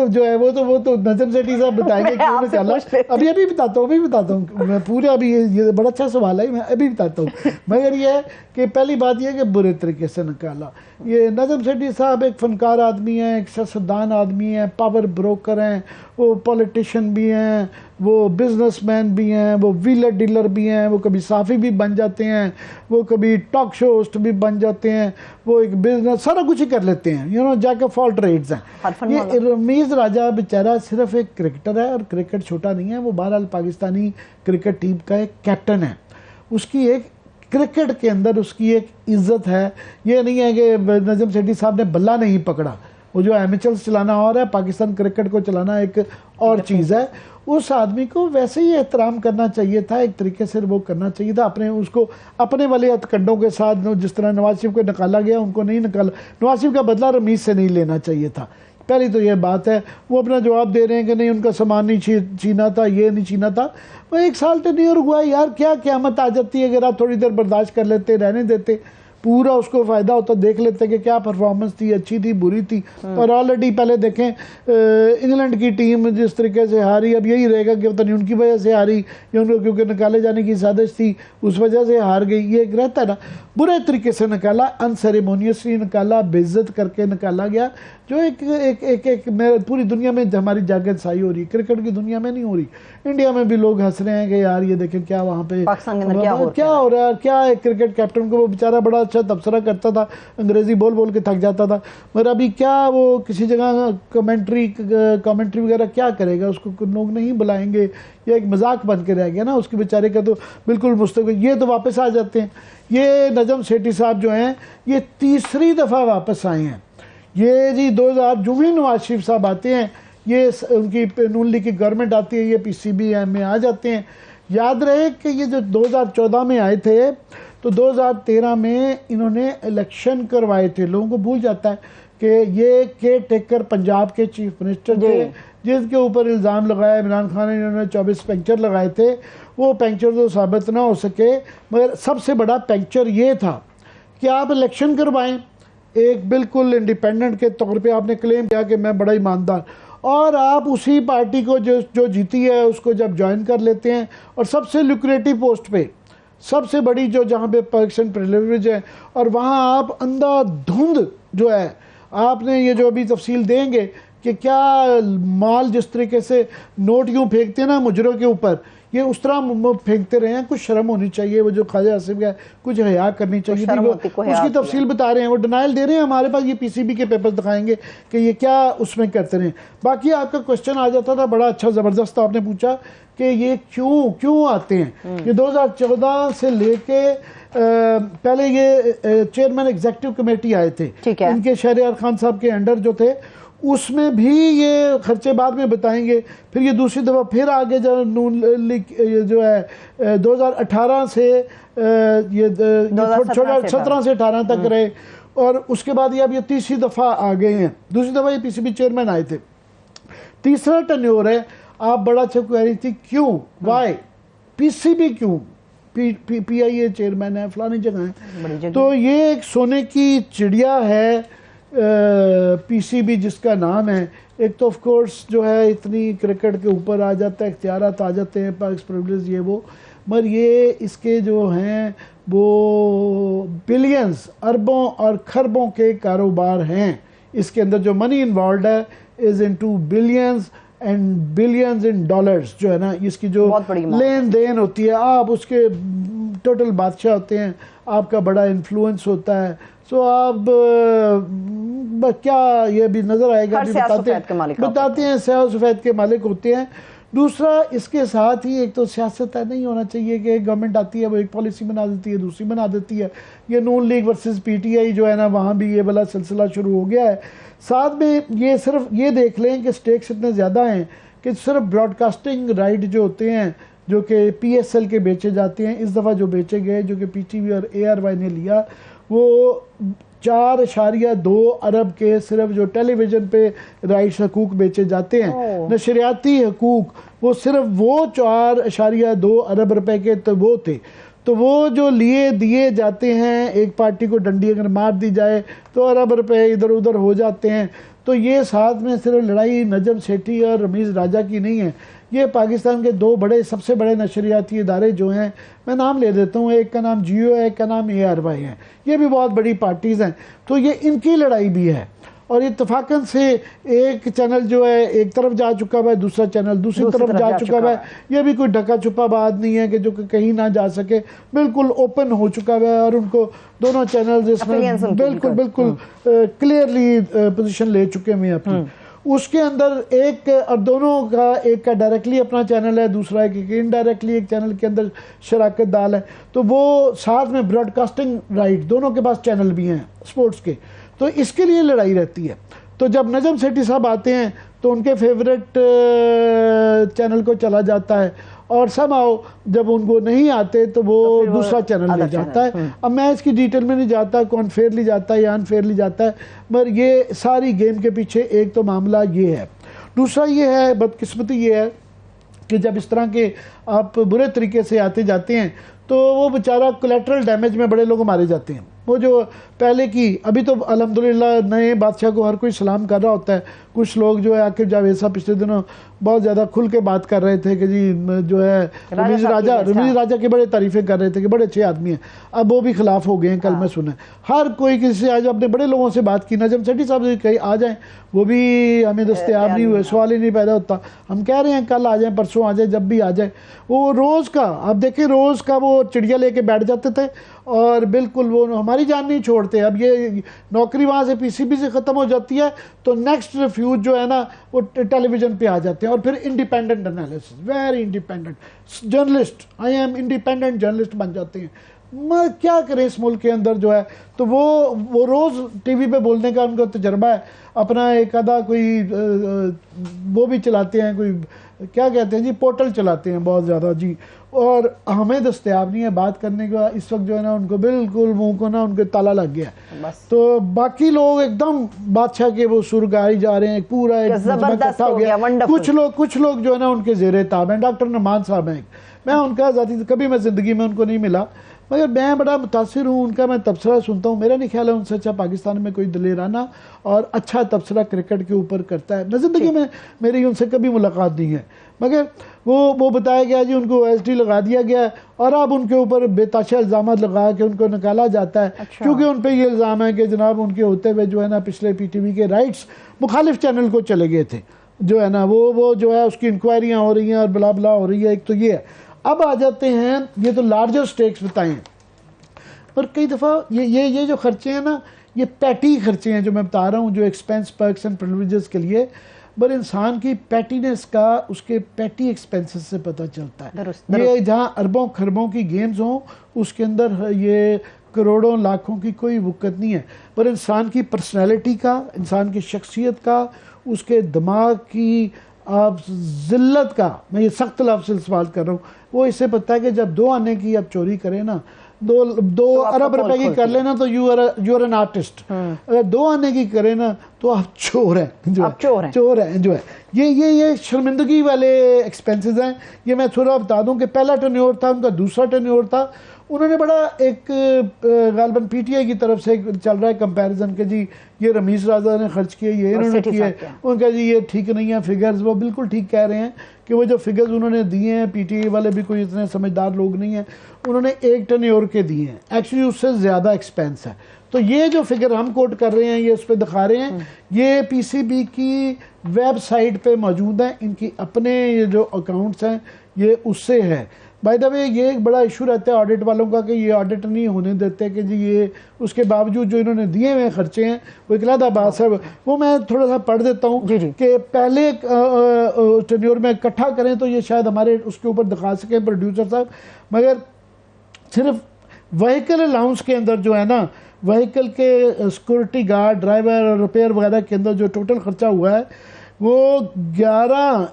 جو ہے وہ تو نجم سیٹھی صاحب بتائیں گے کیوں نکالا. ابھی بتاتا ہوں میں پورا. ابھی یہ بڑا اچھا سوال ہے, میں ابھی بتاتا ہوں. مگر یہ ہے کہ پہلی بات یہ کہ برے طریقے سے نکالا. یہ نجم سیٹھی صاحب ایک فنکار آدمی ہیں, ایک سیاستدان آدمی ہیں, پاور بروکر ہیں, وہ پولیٹیشین بھی ہیں, وہ بزنس مین بھی ہیں, وہ ویلر ڈیلر بھی ہیں, وہ کبھی صحافی بھی بن جاتے ہیں, وہ کبھی ٹاک شو ہوسٹ بھی بن جاتے ہیں, وہ ایک بزنس سارا کچھ ہی کر لیتے ہیں, جیک آف آل ٹریڈز ہیں. یہ رمیز راجہ بیچارہ صرف ایک کرکٹر ہے, اور کرکٹ چھوٹا نہیں ہے, وہ بہرحال پاکستانی کرکٹ ٹیم کا ایک کیپٹن ہے. اس کی ایک کرکٹ کے اندر اس کی ایک عزت ہے. یہ نہیں ہے کہ نجم سیٹھی صاحب نے بلہ نہیں پکڑا, وہ جو ایمیچرز چلانا اور ہے, پاکستان کرکٹ کو چلانا ایک اور چیز ہے. اس آدمی کو ویسے ہی احترام کرنا چاہیے تھا, ایک طریقے سے وہ کرنا چاہیے تھا, اس کو اپنے والے ہتھ کنڈوں کے ساتھ. جس طرح نواز شریف کو نکالا گیا ان کو نہیں نکالا. نواز شریف کا بدلہ رمیز سے نہیں لینا چاہیے تھا. پہلی تو یہ بات ہے. وہ اپنا جواب دے رہے ہیں کہ نہیں ان کا سامان نہیں چھینا تھا, یہ نہیں چھینا تھا. وہ 1 سال ٹینیور ہوا یار, کیا قیامت آ جاتی ہے اگر آپ تھوڑی دیر برداشت کر لیتے, رہنے دیتے, پورا اس کو فائدہ ہوتا, دیکھ لیتے کہ کیا پرفارمنس تھی, اچھی تھی بری تھی. اور آلریڈی پہلے دیکھیں انگلینڈ کی ٹیم جس طریقے سے ہاری, اب یہی رہے گا کہ پتہ نہیں ان کی وجہ سے ہاری یا ان کو کیونکہ نکالے جانے کی سازش تھی اس وجہ سے ہار گئی. یہ ایک رہتا ہے نا, برے طریقے سے نکالا, انسیریمونیسلی نکالا, بے عزت کر کے نکالا گیا, جو ایک پوری دنیا میں ہماری جاگت سائی ہو رہی ہے. کرکٹ کی دنیا میں نہیں ہو رہی, انڈیا میں بھی لوگ ہنس رہے ہیں کہ یار یہ دیکھیں کیا وہاں پہ کیا ہو رہا ہے. کیا ایک کرکٹ کیپٹن کو, وہ بیچارہ بڑا اچھا تبصرہ کرتا تھا, انگریزی بول کے تھک جاتا تھا, مگر ابھی کیا وہ کسی جگہ کامنٹری وغیرہ کیا کرے گا, اس کو لوگ نہیں بلائیں گے, یہ ایک مذاق بن کے رہ گیا نا اس کے بیچارے کا. تو بالکل مستقبل یہ تو واپس آ جاتے ہیں. یہ نجم سیٹھی صاحب جو ہیں یہ 3ری دفعہ واپس آئے ہیں. یہ جی 2000 جو ہی نواز شریف صاحب آتے ہیں, یہ ان کی نون لیگ کی گورنمنٹ آتی ہے, یہ PCB میں آ جاتے ہیں. یاد رہے کہ یہ جو 2014 میں آئے تھے تو 2013 میں انہوں نے الیکشن کروائے تھے. لوگوں کو بھول جاتا ہے کہ یہ کیئر ٹیکر پنجاب کے چیف منسٹر تھے, جس کے اوپر الزام لگایا عمران خان نے, انہوں نے 24 پنکچر لگائے تھے. وہ پنکچر تو ثابت نہ ہو سکے, مگر سب سے بڑا پنکچر یہ تھا کہ آپ الیکشن کروائیں ایک بالکل انڈیپینڈنٹ کے طور پہ, آپ نے کلیم کیا کہ میں بڑا ایماندار, اور آپ اسی پارٹی کو جو جیتی ہے اس کو جب جوائن کر لیتے ہیں, اور سب سے لیکریٹو پوسٹ پہ, سب سے بڑی جو جہاں پہ پرسن پریویلیج ہے, اور وہاں آپ اندھا دھند جو ہے, آپ نے یہ جو ابھی تفصیل دیں گے کہ کیا مال جس طریقے سے نوٹ یوں پھینکتے ہیں نا مجروں کے اوپر, یہ اس طرح پھینکتے رہے ہیں. کچھ شرم ہونی چاہیے, وہ جو خواجہ آصف کا کچھ حیا کرنی چاہیے تھی. وہ اس کی تفصیل بتا رہے ہیں, وہ ڈینائل دے رہے ہیں. ہمارے پاس یہ PCB کے پیپر دکھائیں گے کہ یہ کیا اس میں کرتے رہے. باقی آپ کا کوشچن آ جاتا تھا بڑا اچھا زبردست, آپ نے پوچھا کہ یہ کیوں آتے ہیں. یہ 2014 سے لے کے پہلے یہ چیئرمین ایگزیکٹو کمیٹی آئے تھے, ان کے شہریار خان صاحب کے انڈر جو تھے, اس میں بھی یہ خرچے بعد میں بتائیں گے. پھر یہ دوسری دفعہ پھر آگے جو ہے 2018 سے یہ 17 سے 18 تک رہے, اور اس کے بعد یہ اب یہ 3ری دفعہ آ گئے ہیں. دوسری دفعہ یہ PCB چیئرمین آئے تھے. 3را ٹینیور ہے. آپ بڑا اچھا کوئری تھی کیوں, وائی PCB کیوں, PIA چیئرمین ہے, فلانی جگہ ہے. تو یہ ایک سونے کی چڑیا ہے پی سی بی جس کا نام ہے، ایک تو آف کورس جو ہے اتنی کرکٹ کے اوپر آ جاتا ہے، اختیارات آ جاتے ہیں، پاکس پرولیز یہ وہ، مگر یہ اس کے جو ہیں وہ بلینز، اربوں اور خربوں کے کاروبار ہیں. اس کے اندر جو منی انوالوڈ ہے is into billions and billions in dollars, جو ہے نا اس کی جو لین دین ہوتی ہے، آپ اس کے ٹوٹل بادشاہ ہوتے ہیں، آپ کا بڑا انفلوئنس ہوتا ہے. سو آپ کیا یہ بھی نظر آئے گا، بتاتے ہیں سیاہ و سفید کے مالک ہوتے ہیں. دوسرا اس کے ساتھ ہی ایک تو سیاست ہے، نہیں ہونا چاہیے کہ ایک گورنمنٹ آتی ہے وہ ایک پالیسی بنا دیتی ہے، دوسری بنا دیتی ہے. یہ Noon League versus P T I جو ہے نا وہاں بھی یہ بلا سلسلہ شروع ہو گیا ہے. ساتھ میں یہ صرف یہ دیکھ لیں کہ سٹیکس اتنے زیادہ ہیں کہ صرف براڈ کاسٹنگ رائٹ جو ہوتے ہیں جو کہ پی ایس ایل کے بیچے جاتے ہیں، اس دفعہ جو بیچے گئے جو کہ پی ٹی وی اور اے آر وائی نے لیا، وہ 4.2 ارب کے صرف جو ٹیلی ویژن پہ رائٹس حقوق بیچے جاتے ہیں، نشریاتی حقوق، وہ صرف وہ 4.2 ارب روپے کے تو وہ تھے. تو وہ جو دیے جاتے ہیں، ایک پارٹی کو ڈنڈی اگر مار دی جائے تو ارب روپے ادھر ادھر ہو جاتے ہیں. تو یہ ساتھ میں صرف لڑائی نجم سیٹھی اور رمیز راجہ کی نہیں ہے، یہ پاکستان کے 2 سب سے بڑے نشریاتی ادارے جو ہیں، میں نام لے دیتا ہوں، ایک کا نام جیو ہے، ایک کا نام اے آر وائی ہے، یہ بھی بہت بڑی پارٹیز ہیں. تو یہ ان کی لڑائی بھی ہے، اور اتفاقاً سے ایک چینل جو ہے ایک طرف جا چکا ہے، دوسرا چینل دوسری طرف جا چکا ہے. یہ بھی کوئی ڈھکا چھپا بات نہیں ہے کہ جو کہیں نہ جا سکے، بالکل اوپن ہو چکا ہے، اور ان کو دونوں چینلز اس میں بالکل کلیئرلی پوزیشن لے چکے ہیں اپنی. اس کے اندر ایک اور دونوں کا، ایک کا ڈائریکٹلی اپنا چینل ہے، دوسرا ایک انڈائریکٹلی ایک چینل کے اندر شراکت دار ہے. تو وہ ساتھ میں براڈ کاسٹنگ رائٹ، دونوں کے پاس چینل بھی ہیں سپورٹس کے، تو اس کے لیے لڑائی رہتی ہے. تو جب نجم سیٹھی صاحب آتے ہیں تو ان کے فیوریٹ چینل کو چلا جاتا ہے، اور سب جب ان کو نہیں آتے تو وہ دوسرا چینل لے جاتا ہے. اب میں اس کی ڈیٹیل میں نہیں جاتا کون فیئرلی جاتا ہے یا انفیئرلی جاتا ہے، مگر یہ ساری گیم کے پیچھے ایک تو معاملہ یہ ہے. دوسرا یہ ہے، بدقسمتی یہ ہے کہ جب اس طرح کے آپ برے طریقے سے آتے جاتے ہیں تو وہ بیچارہ کولیٹرل ڈیمیج میں بڑے لوگ مارے جاتے ہیں. وہ جو پہلے کی، ابھی تو الحمدللہ نئے بادشاہ کو ہر کوئی سلام کر رہا ہوتا ہے. کچھ لوگ جو ہے عاقب جاوید صاحب پچھلے دنوں بہت زیادہ کھل کے بات کر رہے تھے کہ جی جو ہے رمیز راجہ کی بڑے تعریفیں کر رہے تھے کہ بڑے اچھے آدمی ہیں. اب وہ بھی خلاف ہو گئے ہیں، کل میں سنا ہر کوئی کسی سے. آج اپنے بڑے لوگوں سے بات کی، نجم سیٹھی صاحب سے کہیں آ جائیں، وہ بھی ہمیں دستیاب نہیں ہوئے، سوال ہی نہیں پیدا ہوتا. ہم کہہ رہے ہیں کل آ جائیں، پرسوں آ جائیں، جب بھی آ جائیں. وہ روز کا آپ دیکھیں، روز کا وہ چڑیا لے کے بیٹھ جاتے تھے اور بالکل وہ ہماری جان نہیں چھوڑتے. اب یہ نوکری وہاں سے پی سی بی سے ختم ہو جاتی ہے تو نیکسٹ ریفیوج جو ہے نا وہ ٹیلی ویژن پہ آ جاتے ہیں، اور پھر independent analysis, very independent journalist, I am independent journalist بن جاتے ہیں. کیا کریں اس ملک کے اندر جو ہے. تو وہ روز ٹی وی پہ بولنے کا ان کا تجربہ ہے، اپنا ایک آدھا کوئی وہ بھی چلاتے ہیں، کوئی کیا کہتے ہیں جی، پورٹل چلاتے ہیں بہت زیادہ جی، اور ہمیں دستیاب نہیں ہے بات کرنے کا. اس وقت جو ہے نا ان کو بالکل منہ کو نا ان کے تالا لگ گیا ہے. تو باقی لوگ ایک دم بادشاہ کے وہ سر گائی جا رہے ہیں، پورا ایک زبردست ہو گیا. کچھ لوگ جو ہے نا ان کے زیر تاب ہیں. ڈاکٹر نعمان صاحب ہیں، میں ان کا ذاتی کبھی میں زندگی میں ان کو نہیں ملا، مگر میں بڑا متاثر ہوں ان کا. میں تبصرہ سنتا ہوں، میرا نہیں خیال ہے ان سے اچھا پاکستان میں کوئی دلیرانہ اور اچھا تبصرہ کرکٹ کے اوپر کرتا ہے. میں زندگی میں میری ان سے کبھی ملاقات نہیں ہے، مگر وہ بتایا گیا جی ان کو ایس ڈی لگا دیا گیا ہے، اور اب ان کے اوپر بے تحاشا الزامات لگا کے ان کو نکالا جاتا ہے. کیونکہ ان پہ یہ الزام ہے کہ جناب ان کے ہوتے ہوئے جو ہے نا پچھلے پی ٹی وی کے رائٹس مخالف چینل کو چلے گئے تھے، جو ہے نا وہ جو ہے اس کی انکوائریاں ہو رہی ہیں اور بلا بلا ہو رہی ہے. ایک تو یہ ہے. اب آ جاتے ہیں، یہ تو لارجر سٹیکس بتائیں، اور کئی دفعہ یہ جو خرچے ہیں نا، یہ پیٹی خرچے ہیں جو میں بتا رہا ہوں، جو ایکسپینس پرکس اینڈ پریویلیجز کے لیے، بر انسان کی پیٹینس کا اس کے پیٹی ایکسپینسز سے پتہ چلتا ہے. یہ جہاں اربوں خربوں کی گیمز ہوں، اس کے اندر یہ کروڑوں لاکھوں کی کوئی وقت نہیں ہے، پر انسان کی پرسنالٹی کا، انسان کی شخصیت کا، اس کے دماغ کی آپ ذلت کا، میں یہ سخت لفظ سے سوال کر رہا ہوں، وہ اس سے پتہ ہے کہ جب 2 آنے کی آپ چوری کریں نا، 2 ارب روپے کی کر لینا تو یو آر این آرٹسٹ. اگر 2 آنے کی کریں نا تو آپ چور ہیں جو آپ چور ہیں، چور ہیں جو ہے یہ شرمندگی والے ایکسپینسز ہیں. یہ میں تھوڑا بتا دوں کہ پہلا ٹرنیور تھا ان کا، دوسرا ٹرنیور تھا. انہوں نے بڑا ایک غالباً پی ٹی آئی کی طرف سے چل رہا ہے کمپیریزن کہ جی یہ رمیز راجہ نے خرچ کیے، یہ انہوں نے کیے. ان کا جی یہ ٹھیک نہیں ہے فگرز. وہ بالکل ٹھیک کہہ رہے ہیں کہ وہ جو فگرز انہوں نے دیے ہیں، پی ٹی آئی والے بھی کوئی اتنے سمجھدار لوگ نہیں ہیں، انہوں نے ایک ٹرنیور کے دیے ہیں، ایکچولی اس سے زیادہ ایکسپینس ہے. تو یہ جو فگر ہم کوٹ کر رہے ہیں، یہ اس پہ دکھا رہے ہیں، یہ پی سی بی کی ویب سائٹ پہ موجود ہیں. ان کی اپنے یہ جو اکاؤنٹس ہیں یہ اس سے ہے. بائی دا وے یہ ایک بڑا ایشو رہتا ہے آڈٹ والوں کا کہ یہ آڈٹ نہیں ہونے دیتے کہ جی یہ اس کے باوجود جو انہوں نے دیے ہوئے خرچے ہیں وہ ایک علیحدہ بات ہے. وہ میں تھوڑا سا پڑھ دیتا ہوں کہ پہلے ٹرنیور میں اکٹھا کریں تو یہ شاید ہمارے اس کے اوپر دکھا سکیں پروڈیوسر صاحب، مگر صرف وہیکل الاؤنس کے اندر جو ہے نا، وہیکل کے سیکورٹی گارڈ، ڈرائیور اور ریپیئر وغیرہ کے اندر جو ٹوٹل خرچہ ہوا ہے وہ 11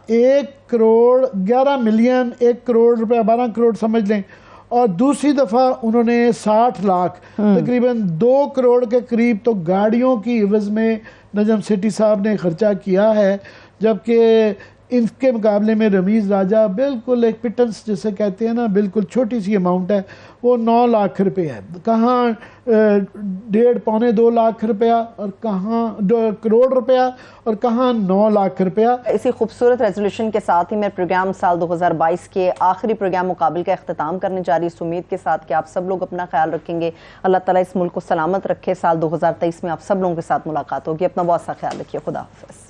ملین 1 کروڑ روپے، 12 کروڑ سمجھ لیں. اور دوسری دفعہ انہوں نے 60 لاکھ تقریباً 2 کروڑ کے قریب تو گاڑیوں کی عوض میں نجم سیٹھی صاحب نے خرچہ کیا ہے. جبکہ ان کے مقابلے میں رمیز راجہ بالکل ایک پٹنس جسے کہتے ہیں نا، بالکل چھوٹی سی اماؤنٹ ہے، وہ 9 لاکھ روپے ہے. کہاں 1.5-2 لاکھ روپیہ اور کہاں 2 کروڑ روپیہ اور کہاں 9 لاکھ روپیہ. اسی خوبصورت ریزولوشن کے ساتھ ہی میں پروگرام سال 2022 کے آخری پروگرام مقابل کا اختتام کرنے جا رہی اس امید کے ساتھ کہ آپ سب لوگ اپنا خیال رکھیں گے. اللہ تعالیٰ اس ملک کو سلامت رکھے. سال 2023 میں آپ سب لوگوں کے ساتھ ملاقات ہوگی. اپنا بہت سا خیال رکھیے. خدا حافظ.